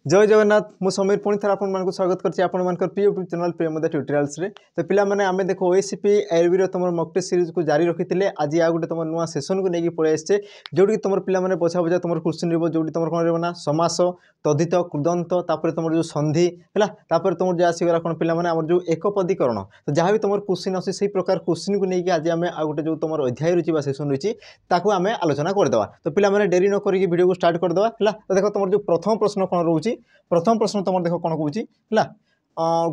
जय जगन्नाथ मु समीर पुणी थर आपको स्वागत करछि प्रिय यूट्यूब चैनल प्रिय मदर ट्यूटोरियल्स रे। तो पिला माने आमे देखो ओएसीपी एलबी रो तुम मॉक टेस्ट सीरीज को जारी रखिथिले। आज आ गुटे तुम नुआ सेशन को लेके पळे आछे जोडी तुम पिला माने बछा बछा तुम क्वेश्चन रिबो जोडी तुम कोन रिबो ना समास तद्धित कृदंत तापर तुम जो संधि हैला तापर तुम जे आसीगला कोन पिला माने हमर जो एकपदीकरण तो जहाँ भी तुम क्वेश्चन आसी सेही प्रकार क्वेश्चन को लेके आज आमे आ गुटे जो तुम अध्याय रुचि बा सेशन रुचि ताको आमे आलोचना कर देबा। तो पिला माने डेरी न करी वीडियो को स्टार्ट कर देबा हैला। तो देखो तुम जो प्रथम प्रश्न कोन रहउची प्रथम प्रश्न तुम देख कौन कौच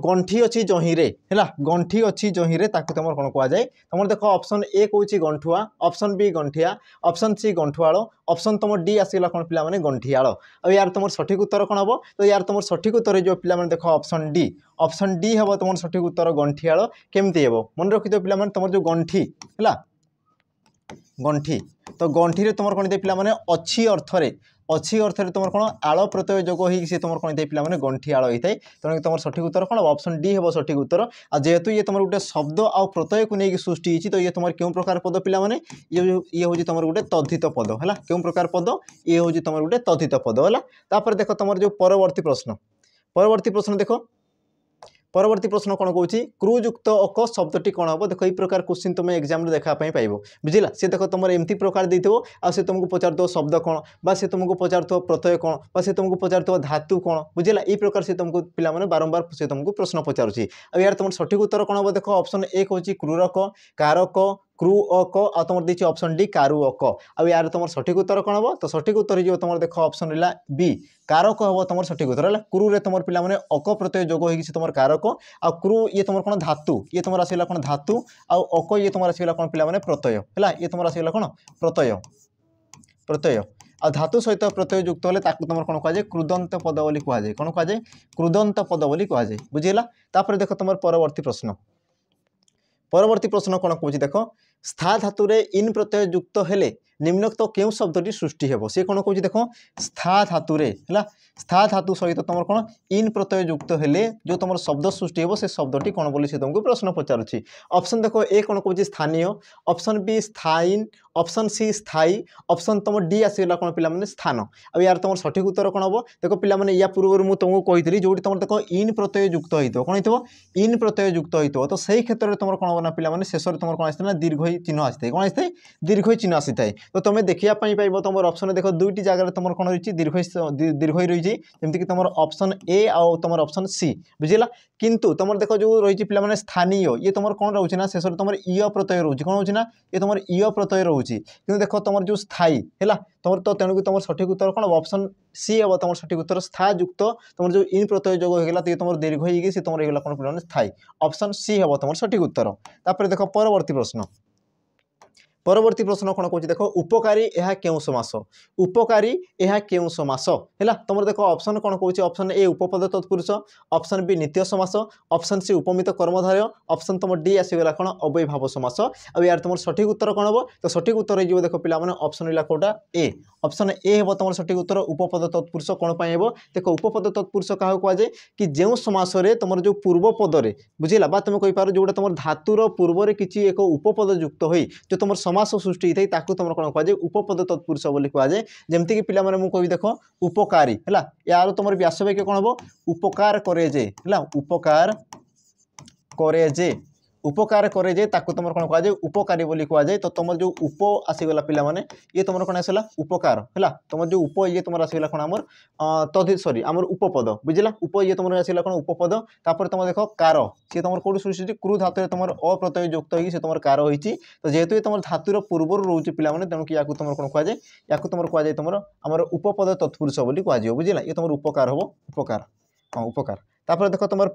गंठी अच्छी जहीरे है गंठी अच्छी जहीरे ताकू तुम कौन कह जाए तुम देख ऑप्शन ए कौच गंठुआ ऑप्शन बी गंठिया ऑप्शन सी गंठुआल ऑप्शन तुम डी आसगला कौन पिला माने गंठियाल और यार तुम सठिक उत्तर कौन हम तो यार तुम सठिक उत्तर जो पिला माने देख ऑप्शन डी हम तुम सठिक उत्तर गंठियाल केमती हे मन रखी पिला माने तुम जो गंठी है गंठी तो गंठी तुम कौन पिला माने अच्छी अर्थरे तुम कौन आड़ प्रत्यय जोग हो तुम कौन पिला माने गंठी आड़ होता है तेणु तुम सठिक उत्तर कौन ऑप्शन डी हे सठिक उत्तर। आ जेहेतु ये तुम गोटे शब्द आ प्रत्यय को लेकिन सृष्टि तो ये तुम क्यों प्रकार पद पिला माने ये हूँ तुम गोटे तद्धित पद है क्यों प्रकार पद ये हूँ तुम गोटे तद्धित पद है। तापर देख तुम जो परवर्ती प्रश्न देख परवर्ती प्रश्न कौन कौच क्रुयुक्त अक शब्दटी कौन हम देख यही प्रकार क्वेश्चन तुम एग्जाम देखापी पाइब बुझला सी देख तुम एमती प्रकार देव आसे तुमको पचार शब्द कौन बा से तुमको पचार प्रत्यय कौन बा से तुमको पचार धातु कौन बुझला यही प्रकार से तुमको पिला माने बारंबार से तुमको प्रश्न पचारुची। अब यार तुम सठिक उत्तर कौन हम देख ऑप्शन ए कौच क्रूरक कारक क्रू अक आ तुम देखिए ऑप्शन डी कारु अक आ यार तुम सठिक उत्तर कौन हम तो सठिक उत्तर जो तुम देख ऑप्शन रहा बी कारक हम तुम सठिक उत्तर है। क्रू रे तुम पिला माने अक प्रत्यय जोग हो तुम कारक आ क्रू ये तुम कौन धातु ये तुम आसगला कौन धातु आउ अक ये तुम आसगला कौन पिला माने प्रत्यय है ये तुम आसगला कौन प्रत्यय आ धातु सहित प्रत्यय युक्त हेल्ले तुम कौन कह क्रुदंत पद बोली कहुए कौन कहुए क्रुदंत पद बोली कहुए बुझीला। तापर देख तुम परवर्ती प्रश्न कौन कौच देख स्था धातु रे इन प्रत्यय युक्त हेले निम्नोक्त क्यों शब्दटी सृष्टि हेबो सी कौन कौच देख स्था धातु रे है स्था धातु सहित तुम कौन इन प्रत्यय युक्त हेले जो तुम शब्द सृष्टि हेबो से शब्दटी कौन बोली से तुमको प्रश्न पचारुछि। ऑप्शन देखो ए कौन कौच स्थानीय ऑप्शन बी स्थायीन ऑप्शन सी स्थायी ऑप्शन तुम डी आसगला कौन पिला माने स्थान। अब यार तुम सठिक उत्तर कौन हम देख पिला माने या पूर्व मुझे तुमको कही जो तुम देख इन प्रत्यय युक्त हो कौन हो इन प्रत्यय युक्त हो तो सही क्षेत्र में तुम कौन होना पिला माने शेष में तुम कौन आसता ना दीर्घ चिन्ह आसी कौन आसी दीर्घ चिन्ह आसी थाए तो तुम देखा पाइब तुम ऑप्शन देख दुईटी जगह तुम कौन रही दीर्घ रही जमीक तुम ऑप्शन ए आउ तुम ऑप्शन सी बुझेगा किंतु तुम देख जो रही पिला माने स्थानीय ये तुम कौन रोचे ना शेष तुम इ प्रत्यय रोचे कौन होना ये तुम इ प्रत्यय रोचे कि देख तुम जो स्थायी है तुम तो तेणुक तुम सठिक उत्तर कौन ऑप्शन सी हम तुम सठिक उत्तर स्था युक्त तुम जो इन प्रत्यय जोग होगा तो ये तुम दीर्घ होगी तुम रहीगला कौन पिला स्थायी ऑप्शन सी हम तुम सठिक उत्तर। तापर देख परवर्ती प्रश्न कौन कौच देख उपकारी यह क्यों समास उपकारी यह क्यों समास है तुम देख ऑप्शन कौन कौच ऑप्शन ए उपपद तत्पुरुष ऑप्शन बी नित्य समास ऑप्शन सी उपमित कर्मधारय ऑप्शन तुम डी आसगला कौन अव्ययभाव समास। अब यार तुम सठिक उत्तर कौन हम तो सठिक उत्तर हो देख पिला माने ऑप्शन रहा कौटा ए ऑप्शन ए हम तुम सठिक उत्तर उपपद तत्पुरुष कौन पाई हे देख उपपद तत्पुरुष क्या कहुए कि जो समास तुम जो पूर्व पदरे बुझेगा बा तुम कहींपार जोटा तुम धातुर पूर्व किसी एक उपपद युक्त हो जो तुम समास सृष्टि होता है ताकू तुम कौन कहुए उपपद तत्पुरुष बोली कहुए जमती कि पिला माने कहि देख उपकारी है यार तुम व्यास वाक्य कौन हम उपकार करे जे है उपकार करे जे उपकार करे जे ताकू तुम कौन कहुए उपकारी बोली कहुए तो तुम जो उप आसीगला पिला माने ये तुम कौन आसला उपकार है तुम जो उप ये तुम आसगला कौन आमर तदि सॉरी आमर उपपद बुझला उप ये तुम आसगला कौन उपपद तापर तुम देख कार सी तुम कौट सृष्टि क्रू धातु तुम अप्रत्यय युक्त हो तुम कार होती तो जेहेतु तुम धातुर पूर्व रोचे पिला माने तेणुक या तुम कौन कहुए या तुम कहुए तुम आमर उपपद तत्पुरुष बोली कहुए बुझला ये तुम उपकार हम उपकार हाँ उपकार। तापर देख तुम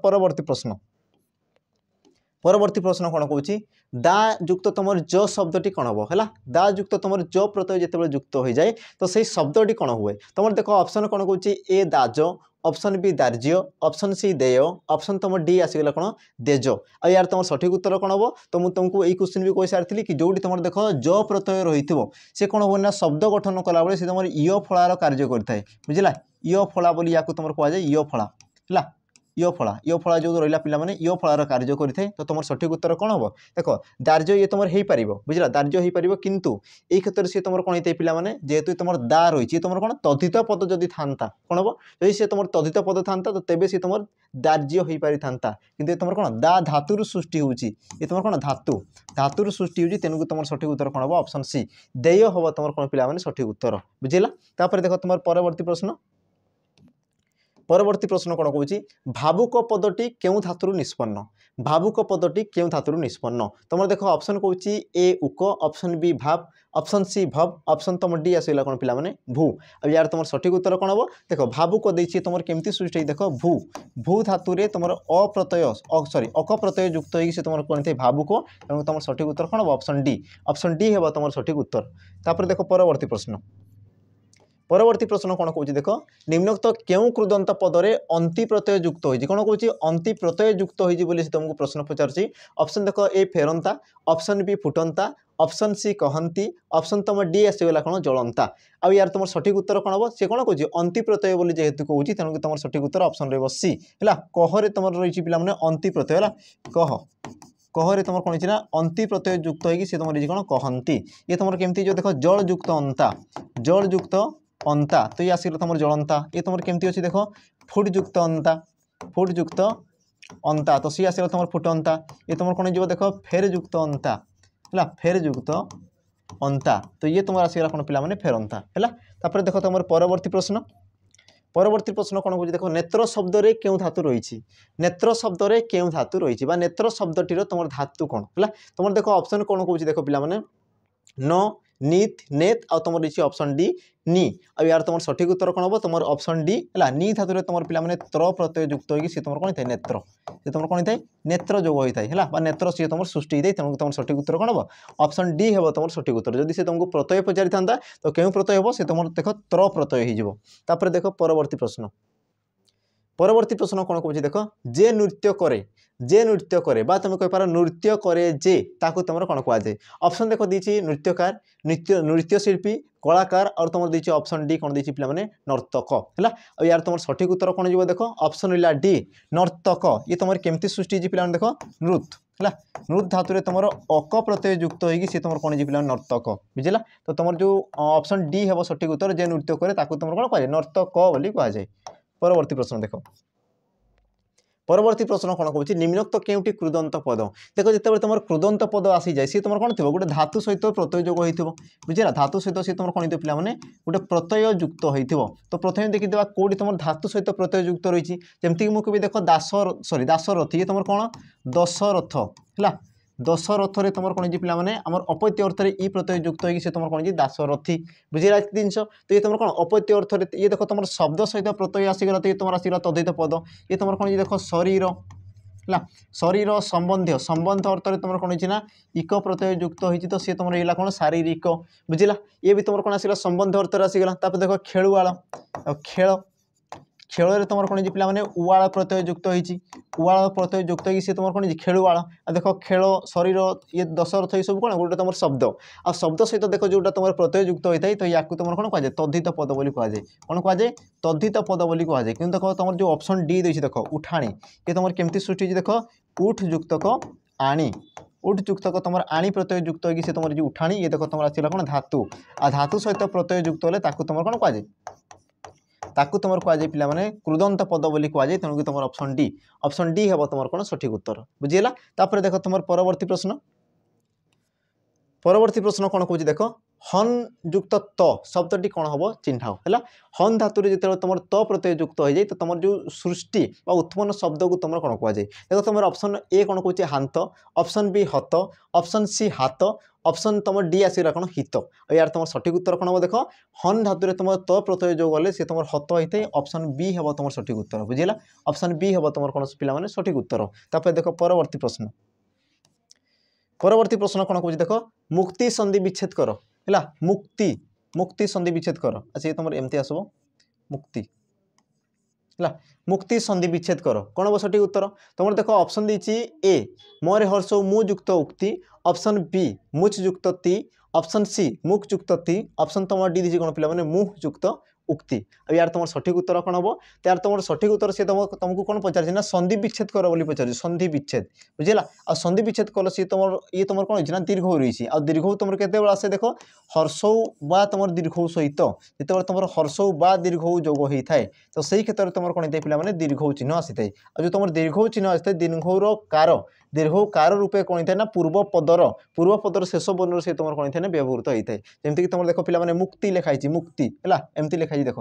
परवर्ती प्रश्न कौन कौच दा युक्त तुम ज शब्दटी कौन हम है दा युक्त तुम ज प्रत्यय जिते युक्त हो जाए तो सही शब्दटी कौन हुए तुम देख ऑप्शन कौन कौच ए दाज ऑप्शन बी दार्ज्य ऑप्शन सी देय ऑप्शन तुम डी आसगला कौन देज। आ यार तुम सठिक उत्तर कौन हम तो मुझे तुमको यही क्वेश्चन भी कही सारी कि जोटी तुम देख ज प्रत्यय रही से कौन हम ना शब्द गठन कला बेले तुम इ फलार कार्य करता है बुझला इ फला बोली या तुम कहुए इ फला है इो फला जो रहा पे इो फलार कार्य करें तो तुम सठिक उत्तर कौन हम देख दार्य ये तुम हो पार बुझला दार्य हो पार किंतु ये क्षेत्र में सी तुम कौन होता है पे जेहेतु तुम दा रही तुम कौन तद्धित पद जदि था कौन हम जदि सी तुम तद्धित पद था तो तेज सी तुम दार्य हो पारि था कि तुम कौन दा धातु सृष्टि होती तुम कौन धातु सृष्टि होती तेणुक तुम सठिक उत्तर कौन हम ऑप्शन सी देय हम तुम कौन पे सठिक उत्तर बुझेगा तापर देख तुम परवर्ती प्रश्न कौन कौन भावुक पदटी क्यों धातु निष्पन्न भावुक पदटी क्यों धातु निष्पन्न तुम देख ऑप्शन कौन ए उक ऑप्शन बी भाव ऑप्शन सी भव ऑप्शन तुम डी आसला कौन पे भू अब यार तुम सठिक उत्तर कौन हम देख भावुक देती तुम केमती सृष्टि देख भू भू धातु रे तुम अप्रत्यय सॉरी अक प्रत्यय युक्त हो तुम कौन थे भावुक तेणु तुम सठिक उत्तर कौन हम ऑप्शन डी है तुम सठिक उत्तर तापर देख परवर्ती प्रश्न कौन कौन देख निम्नोक्त क्यों कृदंत पदरे अंति प्रत्यय युक्त होती कौन कौन अंति प्रत्यय युक्त होती तुमको प्रश्न पचार ऑप्शन देख ए फेरंता ऑप्शन बी फुटंता ऑप्शन सी कहती ऑप्शन तुम डी आसगला कौन जलंता अब यार तुम सठिक उत्तर कौन हम सी कौन कौन अंति प्रत्यय बोली जेहेतु कौच तेणुक तुम सठिक उत्तर ऑप्शन रही सी है कहरे तुम रही पे अंति प्रत्यय है कहरे तुम कौन ना अंति प्रत्यय युक्त होगी तुम रही कौन कहती ये तुम केमती जो देख जल युक्त अंता जल युक्त अंता तो ये आसिक तुम जलंता ये तुम केमती अच्छी देख फुट युक्त अंता तो सी आसिक तुम फुटंता ये तुम कौन जो देख फेर युक्त अंता है फेर युक्त अंता तो ये तुम आसिक कौन पे फेरंता है देख तुम परवर्ती प्रश्न कौन कौन देख नेत्र शब्द रे क्यों धातु रही नेत्र शब्द रे क्यों धातु रही नेत्र शब्दटीर तुम धातु कौन है तुम देख ऑप्शन कौन कौन देख पे न नीत नेत आ तुम रही ऑप्शन डी नी अब यार तुम सठिक उत्तर कौन हम तुम ऑप्शन डी है नी धातु रे तुम पे त्र प्रत्यय युक्त होगी तुम कौन थे नेत्र से तुम कौन थे नेत्र जो होता है नेत्र सी तुम सृष्टि होता है तेणु तुम सठिक उत्तर कौन हम ऑप्शन डी है तुम सठिक उत्तर जदि से तुमको प्रत्यय पचारि था तो क्यों प्रत्यय हम से तुम देख त्र प्रत्यय हो देख परवर्ती प्रश्न कौन कौन देख जे नृत्य करे बा तुम कह नृत्य करे जे ताकू तुम कौन कहुए ऑप्शन देख दी नृत्यकार नृत्यशिल्पी कलाकार और तुम दी ऑप्शन डी कौन दी पे नर्तक है और यार तुम सठिक उत्तर कौन जो देख ऑप्शन रहा डी नर्तक ये तुम केमती सृष्टि पे देख नृत है नृत धातु रे तुम अक प्रत्यय युक्त होगी सी तुम कौन पे नर्तक बुझेगा तो तुम जो ऑप्शन डी है सठिक उत्तर जे नृत्य करे ताकू तुम कौन कहुए नर्तक बोली कहुए परवर्ती प्रश्न देख परवर्ती प्रश्न कौन कौन निम्नोक्त केउटी कृदंत पद देख जिते तुम कृदंत पद आसी जाए सी तुम कौन थी गोटे धातु सहित प्रत्यय जोग हो बुझेगा धातु सहित सी तुम कौन पे गोटे प्रत्यय युक्त हो तो प्रथम देखीदे कौटी तुम धातु सहित प्रत्यय युक्त रही जमीक मुझे देख दासरथी ये तुम कौन दशरथ है दशरथ रे तुम कौन पे आमर अपत्य अर्थ में ई प्रत्यय युक्त होगी तुम कौन दासरथी बुझेगा जिनस तो ये तुम कौन अपत्य अर्थ में ये देख तुम शब्द सहित प्रत्यय आसीगला तो ये तुम आसगला तद्धित पद ये तुम कौन देख शरीर है शरीर संबंध अर्थ में तुम कौन ना इक प्रत्यय युक्त होती तो सी तुम रहा कौन शारीरिक बुझेगा ये भी तुम कौन आसगला संबंध अर्थ में आसीगला देख खेलुआल खेल खेल तुम कौन पे उवाल प्रत्यय युक्त होती उवाल प्रत्यय युक्त हो सी तुम कौन खेलुआल देख खेल शरीर ये दशरथ ये सब कौन गोटे तुम शब्द आ शब्द सहित देख जोटा तुम प्रत्यय युक्त होता है तो या तुम कौन कहुए तद्धित पद बोली कहुए कौन कहुए तद्धित पद बोली कहुए कि देख तुम जो ऑप्शन डी देती देख उठाणी ये तुम केमती सृष्टि देख उठ युक्तक आणी उठ युक्तक तुम आणी प्रत्यय युक्त होगी सी तुम जो उठाणी ये देख तुम आसला कौन धातु आ धातु सहित प्रत्यय युक्त होले तुम कौन कहुए ताकू तुम कहुए पे कृदंत पद बोली कहुए तेणुक तुम ऑप्शन डी है तुम कौन सठिक उत्तर बुझीगला तापर देख तुम परवर्ती प्रश्न कौन कौन देख हन युक्त त शब्दटी कौन हम चिन्हाओ है हन धातु जो तुम त प्रत्यय युक्त हो जाए तो तुम जो सृष्टि उत्पन्न शब्द को तुम कौन कहुए देख तुम ऑप्शन ए कौन कहे हाथ ऑप्शन बी हत ऑप्शन सी हाथ ऑप्शन तुम डी आसगला कौन हित और यार तुम सठिक उत्तर कौन हम देख हन धातु तुम त प्रत्यय जो गले सी तुम हत होता है ऑप्शन बी है तुम सठिक उत्तर बुझेगा ऑप्शन बी है तुम कौन पे सठिक उत्तर तापर देख परवर्ती प्रश्न कौन कहे देख मुक्ति संधि विच्छेद कर है मुक्ति संधि विच्छेद कर अच्छा ये तुम एमती आसब मुक्ति है मुक्ति संधि विच्छेद कर कौन हम सठिक उत्तर तुम देख ऑप्शन दी ए मोरे हर्ष मु युक्त उक्ति ऑप्शन बी मुच युक्त ती ऑप्शन सी मुख युक्त ती ऑप्शन तुम डी दी कौन पे मुह युक्त उक्ति। अब यार तुम सठिक उत्तर कौन हम तो यार तुम सठिक उत्तर सी तुमको कौन पचार ना संधि विच्छेद कर बोली पचार संधि विच्छेद बुझेगा आ संधि विच्छेद कल सी तुम ये तुम कौन होना दीर्घ रही आ दीर्घ तुम के आसे देख हर्षौ बा तुम दीर्घ सहित जो तुम हर्षौ बा दीर्घ जोग होता है तो सही क्षेत्र में तुम कौन होता है पे दीर्घ चिन्ह आसी था और जो तुम दीर्घ चिन्ह आसी दीर्घर कार दीर्घ कार रूपे कौन होता है ना पूर्व पदर शेष वर्ण से तुम कौन होता है व्यवहृत होता है जमीक तुम देख पे मुक्ति लिखाई मुक्ति है एमती लिखाई देख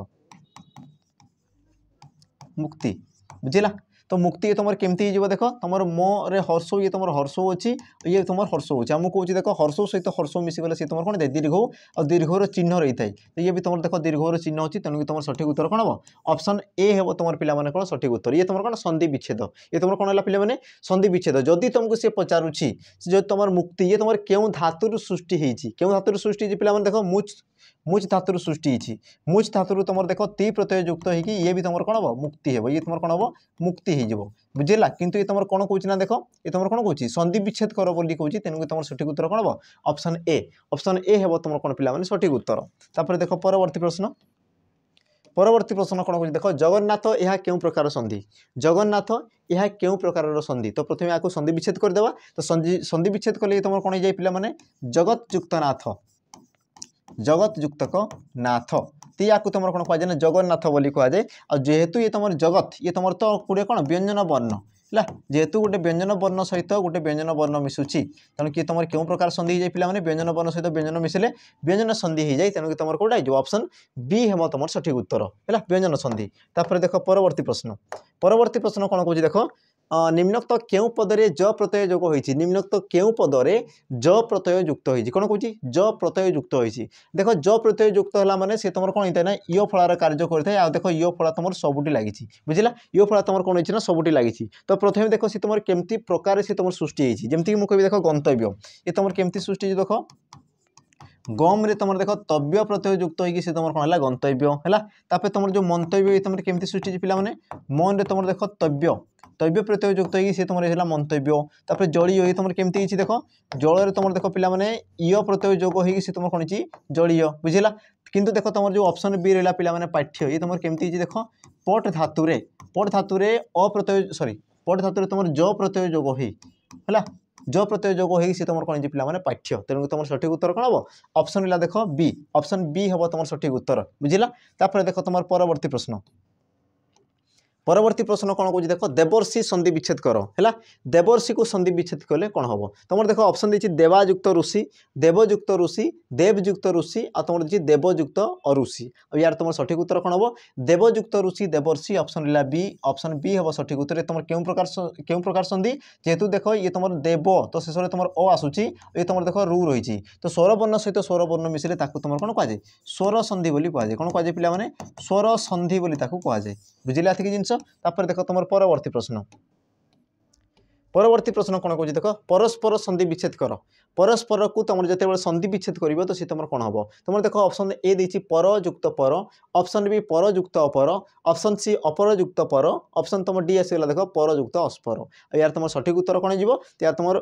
मुक्ति बुझेगा तो मुक्ति तुम केमती हो देख तुम मो रे हर्षौ ये तुम हर्षौ अच्छी ये तुम हर्षौ अच्छे आमको कौन देख हर्षौ सहित हर्षौ मिसिगले सी तुम कौन दीर्घ और दीर्घर चिन्ह रही है तो ये भी तुम देख दीर्घर चिन्ह अच्छी तेणुक तुम सठिक उत्तर कौन हम ऑप्शन ए हे तुम पे कौन सठिक उत्तर ये तुम कौन संधि विच्छेद ये तुम कौन है पे संधि विच्छेद जदि तुमको सी पचारुची जो तुम मुक्ति ये तुम क्यों धातु सृष्टि होती क्यों धातु सृष्टि पे देख मुच धातु सृष्टि होती मुच धातु तुम देख ती प्रत्यय युक्त होगी ये भी तुम कौन हम मुक्ति हे ये तुम कौन हम मुक्ति हो बुझेगा किंतु ये तुम कौन कौच ना देख ये तुम कौन कौच संधि विच्छेद कर बोली कौच तेणुक तुम सठिक उत्तर कौन हम ऑप्शन ए हे तुम कौन पे सठिक उत्तर तापर देख परवर्ती प्रश्न कौन कौन देख जगन्नाथ यह क्यों प्रकार संधि जगन्नाथ यह क्यों प्रकार संधि तो प्रथम आपको संधि विच्छेद करदे तो संधि विच्छेद कले तुम कौन हो जाए पे जगत युक्त नाथ जगत युक्तक नाथ तो या तुम कौन कहुए ना जगन्नाथ बोली कहुए और जेहेतु ये तुम जगत ये तुम तो गोटे कौन व्यंजन वर्ण है जेहेतु गोटे व्यंजन वर्ण सहित गोटे व्यंजन वर्ण मिशुची तेणु कि तुम क्यों प्रकार संधि हो जाए पे व्यंजन वर्ण सहित व्यंजन मिसिले व्यंजन संधि हो जाए तेणुक तुम कौटा जो ऑप्शन बी हम तुम सठिक उत्तर है व्यंजन संधि तापर देख परवर्ती प्रश्न कौन कौन देख निम्नोक्त क्यों पदरे ज प्रत्यय जोग होती निम्नोक्त क्यों पदरे ज प्रत्यय युक्त होती कौन कौन ज प्रत्यय युक्त होती देख ज प्रत्यय युक्त है माने से तुम कौन होता है ना यो फलार कार्य करता है देख यो फला तुम सबुटी लगी बुझला यो फला तुम कौन होती ना सबुटी लगी तो प्रथम देख सी तुम केमती प्रकार से तुम सृष्टि जमीक मुझे देख गंतव्य ये तुम केमती सृष्टि देख गम रे तुम देख तव्य प्रत्यय युक्त होगी सी तुम कौन है गंतव्य है तुम जो मंतव्य तुम केमती सृष्टि पे मन तुम देख तव्य प्रत्यय युक्त होगी सी तुम है मंतव्य जलीय तुम केमती देख जल तुम देख पे य प्रत्यय जोग होगी सी तुम कौन जलीय बुझेगा किंतु देख तुम जो ऑप्शन बी रहा पे पाठ्य ये तुम केमती देख पट धातुरे अप्रत्यय सॉरी पट धातु तुम ज प्रत्यय जोग है जो प्रत्यय जोग होगी सी तुम कौन पे पाठ्य तेणु तुम सठिक उत्तर कौन हम ऑप्शन रहा देख बी ऑप्शन बी हम तुम सठिक उत्तर बुझेगा तापर देख तुम परवर्ती प्रश्न कौन कौन देख देवर्षि संधि विच्छेद कर है देवर्षि को संधि विच्छेद कले कौन हम तुम देख ऑप्शन देती देवायुक्त ऋषि देवयुक्त ऋषि देवयुक्त ऋषि और तुम देखिए देवयुक्त अऋषि और यार तुम सठिक उत्तर कौन हम देवयुक्त ऋषि देवर्षि ऑप्शन बी हम सठिक उत्तर तुम क्यों प्रकार संधि जेहेतु देख ये तुम देव तो शेष में तुम अ आसूची ये तुम देख रु रही तो स्वर वर्ण सहित स्वर वर्ण मिसिले तुम कौन कहुए स्वर संधि बोली कहुए कौन कहुए पे स्वर संधि बोली कहुए बुझे एतिक जिनस तापर देख तुम परवर्ती प्रश्न कौन कौन देख परस्पर संधि विच्छेद कर परस्पर को तुम जो संधि विच्छेद कर तो सी तुम कौन हम तुम देख ऑप्शन ए देती पर युक्त पर ऑप्शन बी पर युक्त अपर ऑप्शन सी अपर युक्त पर ऑप्शन तुम डी आसगला देख पर युक्त अस्पर यार तुम सठिक उत्तर कौन हो यार तुम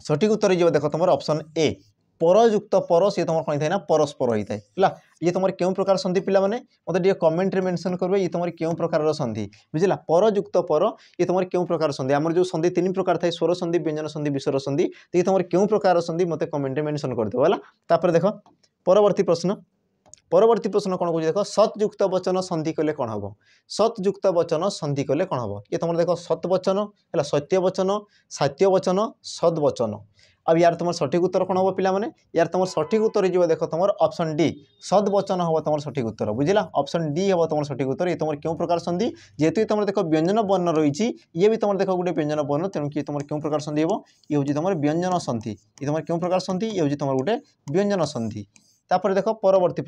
सठिक उत्तर हो देख तुम ऑप्शन ए परयुक्त पर सी तुम कौन था परस्पर होता है ये तुम क्यों प्रकार संधि पे मतलब टे कमेंट मेंशन करेंगे ये तुम क्यों प्रकार संधि बुझला परयुक्त पर ये तुम क्यों प्रकार संधि आम जो संधि तीन प्रकार था स्वर संधि व्यंजन संधि विसर्ग संधि तो ये तुम क्यों प्रकार संधि मत कमेंट मेंशन करदेव है तापर देख परवर्ती प्रश्न कौन कौन देख सतयुक्त वचन संधि कले कौन हम सतयुक्त वचन संधि कले कौन हम ये तुम देख सत वचन है सत्य वचन सात्य वचन सद वचन अब यार तुम सठिक उत्तर कौन हम पे यार तुम सठिक उत्तर जो देख तुम ऑप्शन डी सद वचन हम तुम सठिक उत्तर बुझला ऑप्शन डी हम तुम सठिक उत्तर ये तुम क्यों प्रकार संधि जेहेतु तुम देख व्यंजन वर्ण रही ये भी तुम देख गोटे व्यंजन वर्ण तेणु कि तुम क्यों प्रकार संधि हम ये हूँ तुम व्यंजन संधि ये तुम क्यों प्रकार संधि ये हूँ तुम गोटे व्यंजन संधि तापर देख परवर्ती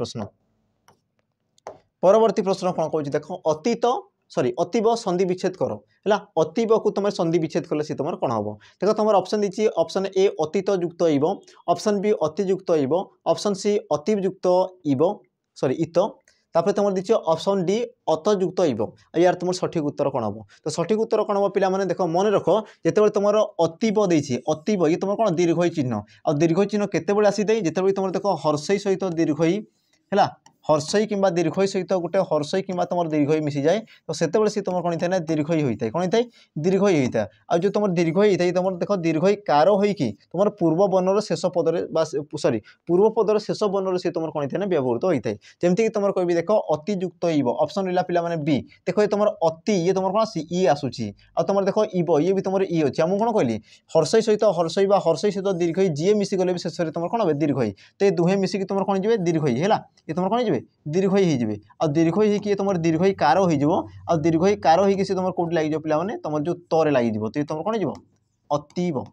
प्रश्न कौन कौन देख अतीत सॉरी अतीब संधि विच्छेद कर है अतीब को तुम संधि विच्छेद कले सी तुम कौन हम देख तुम ऑप्शन दी ऑप्शन ए अतीत युक्त इव ऑप्शन बी अतियुक्त इव ऑप्शन सी अतियुक्त इव सॉरी इत तापर तुम दी ऑप्शन डी अतयुक्त इव यार तुम सठिक उत्तर कौन हम तो सठिक उत्तर कौन हम पे देख मन रख जिते तुम अतीब देती अतीब ये तुम कौन दीर्घ चिन्ह आ दीर्घ चिन्ह केत आसी जिते तुम देख हर्षई सहित दीर्घ है हर्षई किंबा दीर्घई सहित गोटे हर्षई किंबा तुम दीर्घई मिसी जाए तो से सी तुम कौन होता है दीर्घई होता है कौन होता है दीर्घई होता है आ जो तुम दीर्घई होता है तुम देख दीर्घई कार होइकी तुम पूर्व वर्णर शेष पदर सॉरी पूर्व पदर शेष वर्णर सी तुम कौन होता है व्यवहृत होता है जमीक तुम कह देख अतियुक्त इव ऑप्शन रहा पे बी देख ये तुम अति ये तुम कौन आस इ आसूसी आ तुम देख इव ये भी तुम इ अच्छी मुझे कौन कहली हर्षई सहित हर्षई हर्षई सहित दीर्घई जी मिसी गले शेष में तुम कौन दीर्घई तो ये दुहे मिसिकी तुम कौन जी दीर्घई है ये तुम कौन जी दीर्घई हो आ दीर्घई होगी तुम दीर्घई कार हो दीर्घई कार होगी तुम कौट लगे पे तुम जो तरे लगे तो तुम कौन जी अतीव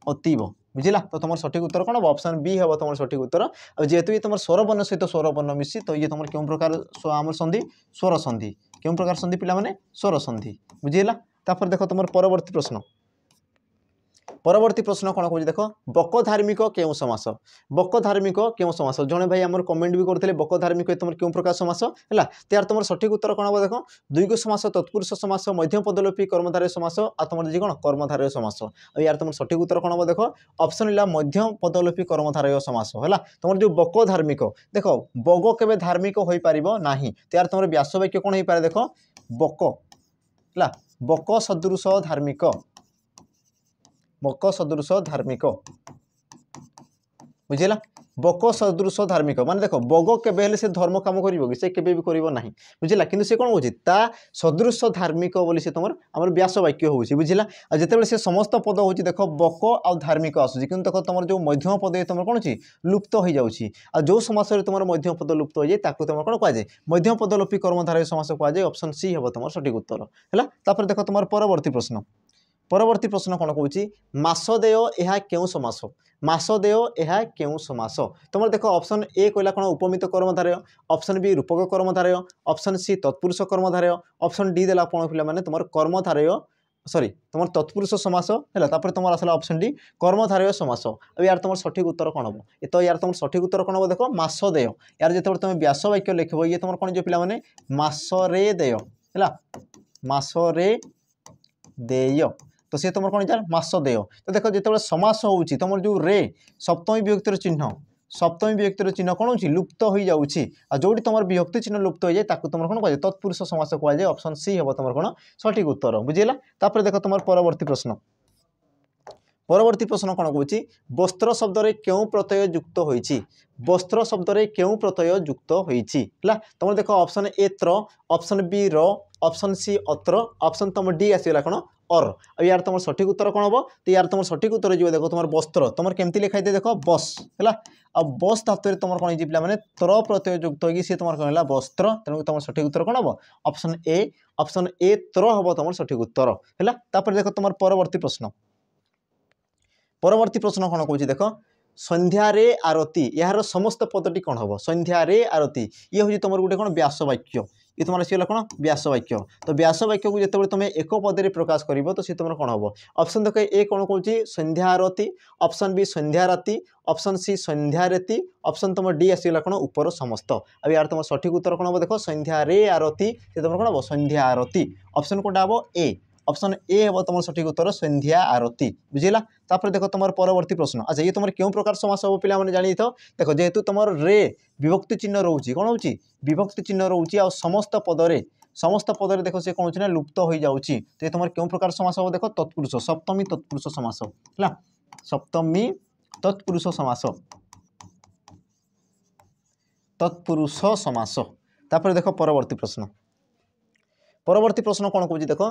अतीव बुझला तो तुम सठिक उत्तर कौन हम ऑप्शन बी हम तुम सठिक उत्तर और जेहेतु ये तुम स्वर वर्ण सहित स्वर वर्ण मिसी तो ये तुम क्यों प्रकार आम संधि स्वर संधि क्यों प्रकार संधि पे स्वर संधि बुझीला तापर देख तुम परवर्ती प्रश्न कौन कह देख बक धार्मिक क्यों समास बक धार्मिक क्यों समास जड़े भाई आम कमेंट भी करते बक धार्मिक तुम क्यों प्रकार समास है यार तुम सठिक उत्तर कौन हम देख द्विगु समास तत्पुरुष समास मध्यम पदलोपी कर्मधारय समास आ तुम जी कौन कर्मधारय समास यार तुम सठिक उत्तर कौन हम देख ऑप्शन है मध्यम पदलोपी कर्मधारय समास है तुम जो बक धार्मिक देख बग केवे धार्मिक हो पार ना तो यार तुम व्यास वाक्य कौन हो पारे देख बक है बक सदृश धार्मिक बक सदृश धार्मिक बुझेगा बक सदृश धार्मिक माने देख बग केबे से धर्म काम कर से केबे भी करना बुझेगा कि से कौन होता सदृश धार्मिक बोली से तुम आम व्यास वाक्य हो बुझेगा जिते से समस्त पद हो देख बक आ धार्मिक आसूसी कि देख तुम जो मध्यम पद तुम कौन अच्छी लुप्त हो जाऊँगी आ जो समास तुम मध्यम पद लुप्त हो जाए तुम कौन कहुए मध्यम पदलोपी कर्मधारय समास कहुए ऑप्शन सी हम तुम सठिक उत्तर है देख तुम परवर्ती प्रश्न कौन कौन मासदेय यह क्यों समास मासदेय यह क्यों समास तुम देख ऑप्शन ए कहला कौन उपमित कर्मधारय ऑप्शन बी रूपक कर्मधारय ऑप्शन सी तत्पुरुष कर्मधारय ऑप्शन डी देला कौन पे तुम कर्मधारय सॉरी तुम तत्पुरुष समास है तुम आसला ऑप्शन डी कर्मधारय समास अब यार तुम सठिक उत्तर कौन हम तो यार तुम सठिक उत्तर कौन हम देख मासदेय यार जो तुम व्यास वाक्य लिख ये तुम कौन जो पे मासरे देय है मासरे देय तो सी तुम कौन यार मासदेय तो देख जो समास हो तुम जो रे सप्तमी विभक्तिर चिन्ह सप्तमी विभक्तिर चिन्ह कौन हो लुप्त हो जाऊँगी जो तुम विभक्ति चिन्ह लुप्त हो जाए तुम कौन कह तत्पुरुष समास कहुए ऑप्शन सी हम तुम कौन सठिक उत्तर बुझेगा तापर देख तुम परवर्ती प्रश्न कौन कौन वस्त्र शब्द रे क्यों प्रत्यय युक्त होइछि वस्त्र शब्द रे क्यों प्रत्यय युक्त होइछि तुम देख ऑप्शन ए त्र ऑप्शन बी र ऑप्शन सी अत्र ऑप्शन तुम डी आसला कौन और अब यार तुम सठिक उत्तर कौन हम तो यार तुम सठिक उत्तर जो देख तुम वस्त्र तुम केमती लिखाई देख बस है अब बस धातु तुम कौन पे त्र प्रत्यय युक्त होगी सी तुम कौन है वस्त्र तेणु तुम सठिक उत्तर कौन हम ऑप्शन ए त्र हम तुम सठिक उत्तर है देख तुम परवर्ती प्रश्न कौन कौन देख संध्यारे आरती यार समस्त पदटी कौन हम संध्यारे आरती ये हूँ तुम गोटे कौन व्यास वाक्य ये तुम आसगला कौन व्यास वाक्य तो व्यास वाक्य को जिते तुम एक पदे प्रकाश कर तो सी तुम कौन हम ऑप्शन देख ए कौन कौन संध्या आरती ऑप्शन बी संध्या राति ऑप्शन सी संध्या रेती ऑप्शन तुम डी आसगला कौन ऊपर समस्त अब यार तुम सठिक उत्तर कौन हम देख संध्या रे आरती तुम कौन हम संध्या आरती ऑप्शन कौटा हम ए ऑप्शन ए हम तुम सठिक उत्तर संध्या आरती बुझेगा तापर देख तुम परवर्ती प्रश्न अच्छा ये तुम क्यों प्रकार समास हम पे जानी था देख जेहेतु तुम रे विभक्ति चिन्ह रोचे कौन हो विभक्ति चिन्ह रोचे आ समस्त पदरे देख से कौन ना लुप्त हो जाऊँगी तो ये तुम क्यों प्रकार समास हम देख तत्पुरुष सप्तमी तत्पुरुष समास है सप्तमी तत्पुरुष समास तापर देख परवर्ती प्रश्न कौन कौन देख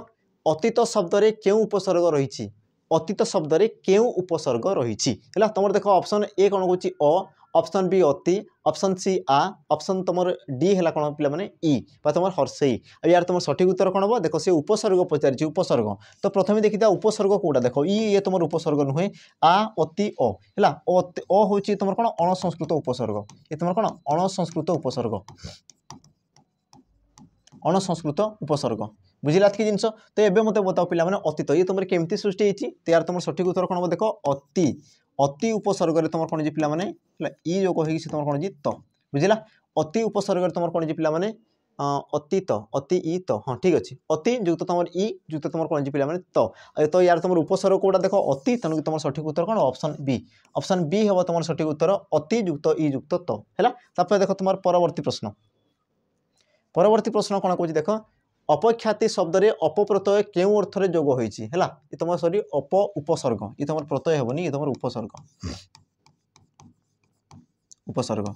अतीत शब्द रे क्यों उपसर्ग रही अतीत शब्द रे क्यों उपसर्ग रही तुम देख ऑप्शन ए कौन कौन ऑप्शन बी अति ऑप्शन सी आ ऑप्शन तुम डी है कौन पे ई तुम हर्षई अब यार तुम सठिक उत्तर कौन हम देख से उपसर्ग पचार उपसर्ग तो प्रथम देखी था उपसर्ग कौटा देख ये तुम उपसर्ग नुहे आ अति अ है अ हूँ तुम कौन अणसंस्कृत उपसर्ग ये तुम कौन अणसंस्कृत उपसर्ग बुझिला कि जिनस तो ये मत बताओ पे अतीत ये तुम केमती सृष्टि होती तो यार तुम सठिक उत्तर कौन हम देख अति अति उपसर्ग तुम कौन जी पे ई जो कही तुम कौन जी त बुझिला अति उपसर्ग तुम कौन जी पे अतीत अति इ तो हाँ ठीक अच्छे अति युक्त तुम इ युक्त तुम कौन पे तो यार तुम उपसर्ग कौटा देख अति तेणुक तुम सठिक उत्तर कौन ऑप्शन बी हम तुम सठिक उत्तर अति युक्त इ युक्त तो है। देख तुम परवर्ती प्रश्न कौन कौन देख अपख्याति शब्द रे अपप्रत्यय केउ अर्थ रे जोग होईची है ये तुम सॉरी अप उपसर्ग ये तुम प्रत्यय हेबनी ये तुम उपसर्ग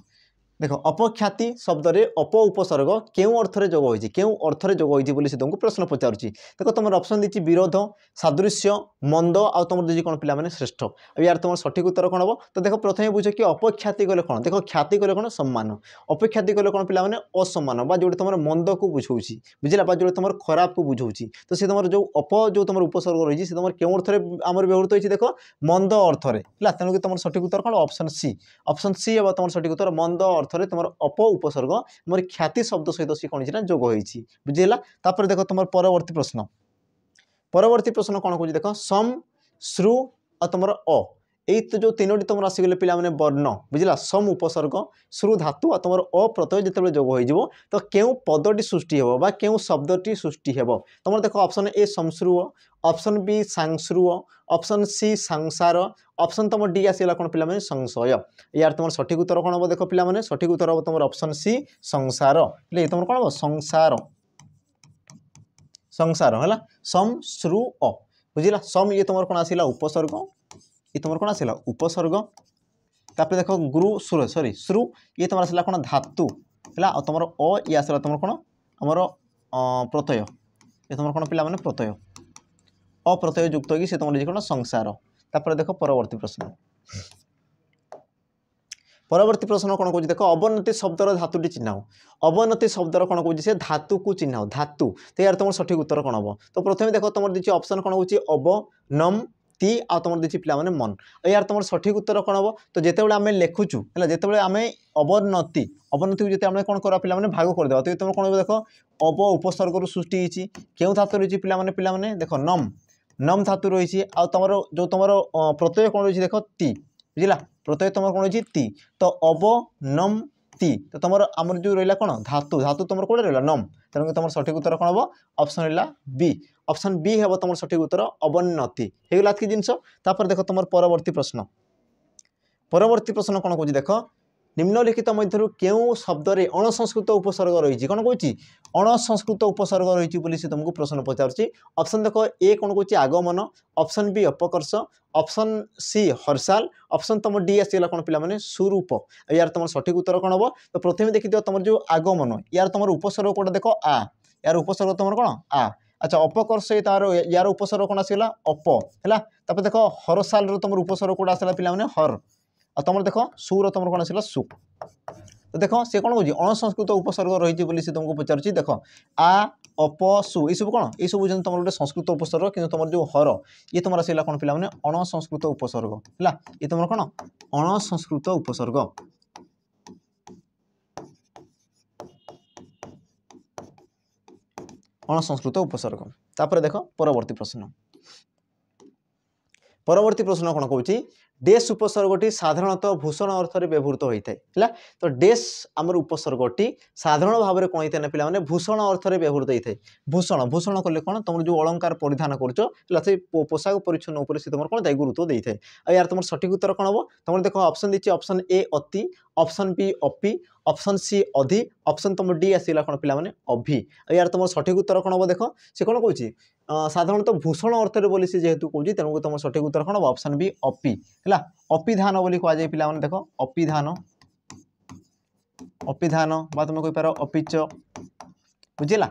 देख अपख्याति शब्द रे अप उपसर्ग केउ अर्थ रे जोग होईची केउ अर्थ रे जोग होईची बोली से तुमको प्रश्न पचारुची देख तुम ऑप्शन दीची विरोध सादृश्य मंद आ तुम दीची कोन पिला माने श्रेष्ठ यार तुम सठिक उत्तर कोन हबो तो देख प्रथमे बुझ कि अपख्याति कले कोन देख ख्याति कले कोन सम्मान अपख्याति कले कोन पिला माने असम्मान बा जोडी तुम मंद को बुझौची बुझिला बा जोडी तुम खराब को बुझौची तो से तुम जो अप जो तुम उपसर्ग रही से तुम केउ अर्थ रे हमर व्यवहृत होईची देख मंद अर्थ रे हला तेनु कि तुम सठिक उत्तर कोन ऑप्शन सी अब तुम सठिक उत्तर मंद अर्थ रे तुम अप उपसर्ग मोर ख्याति शब्द सहित सी कौन ना जोग होईची बुझिला। तापर देख तुम परवर्ती प्रश्न कौन कहूँ देख सम श्रु और तुम अ यही तो जो तीनोटी तुम आसीगले पिला माने वर्ण बुझिला सम उपसर्ग श्रु धातु और तुम अ प्रत्यय जिते जोग हो तो क्यों पदटी सृष्टि हेब बा क्यों शब्दटी सृष्टि हेब तुम देख ऑप्शन ए समश्रुव ऑप्शन बी सांश्रुव ऑप्शन सी संसार ऑप्शन तुम डी आसला कौन पिला माने संशय यार तुम सठिक उत्तर कौन हम देख पिला माने सठिक उत्तर हम तुम ऑप्शन सी संसार तुम कौन हम संसार संसार है सम श्रु अ बुझिला सम ये तुम कौन आसला उपसर्ग ये तुम कौन आसला उपसर्ग तापर देख गुरु सुर सॉरी श्रु ये तुम आसला कौन धातु है तुम अ ये आसला तुम कौन आमर प्रत्यय ये तुम कौन पिला माने प्रत्यय अप्रत्यय युक्त कि से तुम कौन संसार तापर देख परवर्ती प्रश्न कौन कौन देख अवनति शब्दर धातुटी चिन्ह अवनति शब्दर कौन कौन से धातु को चिन्ह धातु तो यार तुम सठिक उत्तर कौन हम तो प्रथम देख तुम दी ऑप्शन कौन हो अवनम ती आ तुम दी पिला माने मन यार तुम सठिक उत्तर कौन हम तो जिते आम लिखुचु है जिते आम अवनति को जिते आम कौन करा पिला माने भाग करदे तो तुम कौन देख अव उपसर्ग सृष्टि होती क्यों धातु रही पिला माने देख नम नम धातु रही आ तुम जो तुम प्रत्यय कौन रही देख ती बुझला प्रत्यय तुम कौन होती ती तो अव नम ती तो तुम आमर जो रहा कौन धातु धातु तुम कौन रहा नम तेणुक तुम सठिक उत्तर कौन हम ऑप्शन बी हम तुम सठिक उत्तर अवनति होगला कि जिनस तापर देख तुम परवर्ती प्रश्न कौन कौन देख निम्नलिखित मध्य केउ शब्द रे अणसंस्कृत उपसर्ग रही कौन कौन अणसंस्कृत उपसर्ग रही से तुमको प्रश्न पचार ऑप्शन देख ए कौन कौन आगमन ऑप्शन बी अपकर्ष ऑप्शन सी हर्षाल ऑप्शन तुम डी आसला कौन पिला माने स्वरूप यार तुम सठिक उत्तर कौन हम तो प्रथम देखी तुम जो आगमन यार तुम उपसर्ग कौटा देख आ यार उपसर्ग तुम कौन आ अच्छा अपकर्ष तार यार उपसर्ग कौन आसला अप है देख हरसाल तुम उपसर्ग कौटा आसला पिला माने हर आ तुम देख सुर तुम कौन आसला सु तो देख सी कौन कौन अणसंस्कृत उपसर्ग रही से तुमको पचार देख आ अप सु ये सब कौन ये सब तुम गोटे संस्कृत उपसर्ग कि तुम जो हर ये तुम आसला कौन पिला माने अणसंस्कृत उपसर्ग है ये तुम कौन अणसंस्कृत उपसर्ग अणसंस्कृत उपसर्ग तापर देख परवर्ती प्रश्न कौन कौन डेस उपसर्गटी साधारणतः भूषण अर्थ में व्यवहृत होता है तो डेस आमर उपसर्गटी साधारण भाव में कौन होता है पे भूषण अर्थ में व्यवहृत होता है भूषण कले कौन तुम जो अलंकार परिधान कर पोशाक परिच्छन उपर से तुम कौन दायी गुरुत्व देता है यार तुम सठिक उत्तर कौन हम तुम देख ऑप्शन दी ऑप्शन ए अति ऑप्शन बी अपि ऑप्शन सी अधि ऑप्शन तुम डी आसला कौन पिला माने अभि यार तुम सठिक उत्तर कौन हम देख से कौन कौन साधारणतः भूषण अर्थ में बोली जेहेतु कौन तेणुक तुम सठिक उत्तर कौन हम ऑप्शन बी अपि है अपिधान बोली कहुए पिला देख अपिधान बा तुम कहींपार अपिच बुझेगा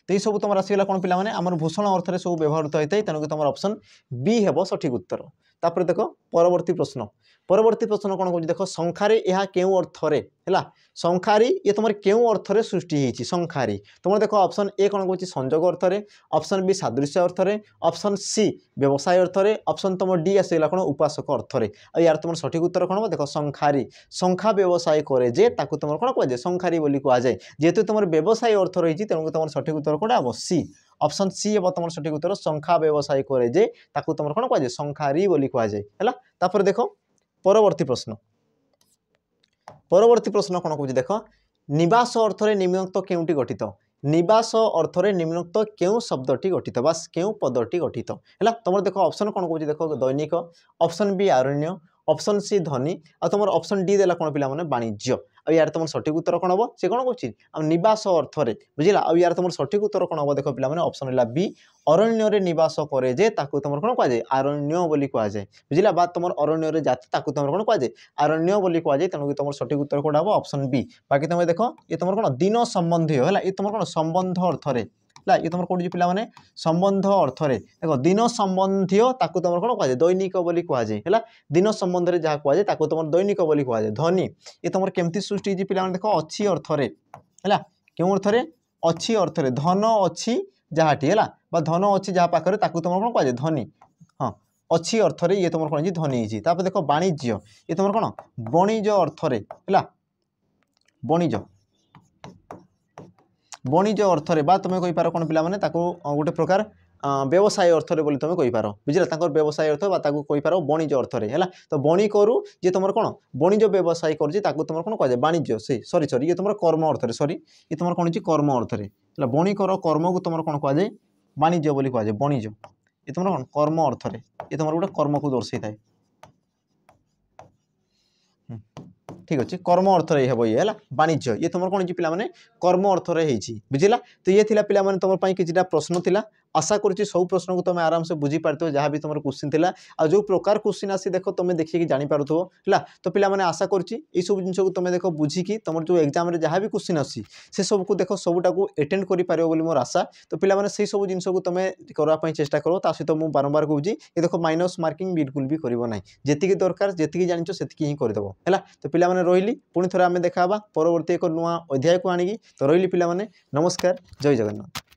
तो ये सब तुम आसगला कौन पिला आम भूषण अर्थ में सब व्यवहृत होता है तेणुक तुम ऑप्शन बी है सठिक उत्तर तापर देख परवर्ती प्रश्न कौन कौन देख संखारी यह क्यों अर्थरे है संखारी ये तुम क्यों अर्थरे सृष्टि होती संखारी तुम देख ऑप्शन ए कौन कौन संजोग अर्थरे ऑप्शन बी सादृश्य अर्थरे ऑप्शन सी व्यवसाय अर्थरे ऑप्शन तुम डी आसगला कौन उपासक अर्थरे यार तुम सठिक उत्तर कौन देख संखारी संख्या व्यवसाय करे जे ताकू तुम कौन कहुए संखारी बोली कहुए जेहेतु तुम व्यवसाय अर्थ रही तेणुक तुम सठिक उत्तर कौन हम सी ऑप्शन सी है तुम सठिक उत्तर संख्या व्यवसाय करे जे ताकू तुम कौन कहुए संखारी बोली कहुए है। देख परवर्ती प्रश्न कौन कौन देख निवास अर्थरे निम्नोक्त केउंटी गठित निवास अर्थरे निम्नोक्त केउ शब्दटी गठित बा केउ पदटी गठित है तुम देख ऑप्शन कौन कौन देख दैनिक ऑप्शन बी आरण्य ऑप्शन सी ध्वनि आ तुम ऑप्शन डी देला कौन पिला माने वाणिज्य आ यार तुम सठिक उत्तर कौन हम से कौन कौन निवास अर्थरे बुझला आ यार तुम सठिक उत्तर कौन हम देख पिला माने ऑप्शन है बी अरण्य निवास करे जे ताकू तुम कौन कह जाए आरण्य बोली कह जाए बुझला बा तुम अरण्य जाति ताकू तुम कौन कह जाए आरण्य बोली कह जाए तेणुक तुम सठिक उत्तर कौन हम ऑप्शन बी बाकी तुम देख ये तुम कौन दिन संबंधी है ये तुम कौन संबंध अर्थरे ये तुम कौन पिला माने संबंध अर्थरे देख दिन संबंधी ताकू तुम कौन कह जाए दैनिक बोली कह जाए है दिन संबंध में जहाँ कह जाए ताकू तुम दैनिक बोली कह जाए ध्वनि ये तुम केमती सृष्टि पिला देख अच्छी अर्थरे है क्यों अर्थरे अच्छी अर्थरे धन अच्छी जहाँटी है धन अच्छी जहाँ पाखे ताकू तुम कौन कह जाए ध्वनि हाँ अच्छी अर्थरे ये तुम कौन ध्वनि देख वाणिज्य ये तुम कौन वणिज अर्थरे है वणिज वणिज अर्थरे बा तुम कही पार कौन पिला माने ताको गोटे प्रकार व्यवसाय अर्थरे बोली तुम कही पार बुझला व्यवसाय अर्थ बा ताको कही पार वणिज अर्थरे है तो बणी करू जे तुम कौन वणिज व्यवसाय कर तुम कौन कह जाए वाणिज्य से सॉरी ये तुम कर्म अर्थरे सॉरी ये तुम कौन कर्म अर्थरे है बणी कर कर्म को तुम कौन कह जाए वाणिज्य बोली कह जाए वणिज ये तुम कौन कर्म अर्थरे ये तुम गोटे कर्म को दर्शाई थाए ठीक अच्छे कर्म अर्थरे हे ये है वाणिज्य ये तुम कौन पिला माने कर्म अर्थरे बुझला तो ये थिला पिला माने तुम किछिटा प्रश्न थिला आशा करुच्ची सब प्रश्न को तुम आराम से बुझी पारथो जहाँ भी तुम क्वेश्चन थिला आ जो प्रकार क्वेश्चन आसी देख तुम देखिए जानी पारुथो है तो पिला माने आशा करुच्ची ये सब जिन को तुम देख बुझिकी तुम जो एग्जाम रे जहाँ भी क्वेश्चन आसी से सब को देख सबूटा को एटेंड कर पारो बोली मोर आशा तो पिला माने से सब जिन को तुम करने चेष्टा करो ता सहित मुझे बारंबार कहूँ ये देख माइनस मार्किंग बिल्कुल भी करना ना जी दरकार जी जान से ही करदेव है तो पिला माने रही पुणी थे आम देखा परवर्ती एक नुआ अध्याय को आणिकी तो रही पिला माने नमस्कार जय जगन्नाथ।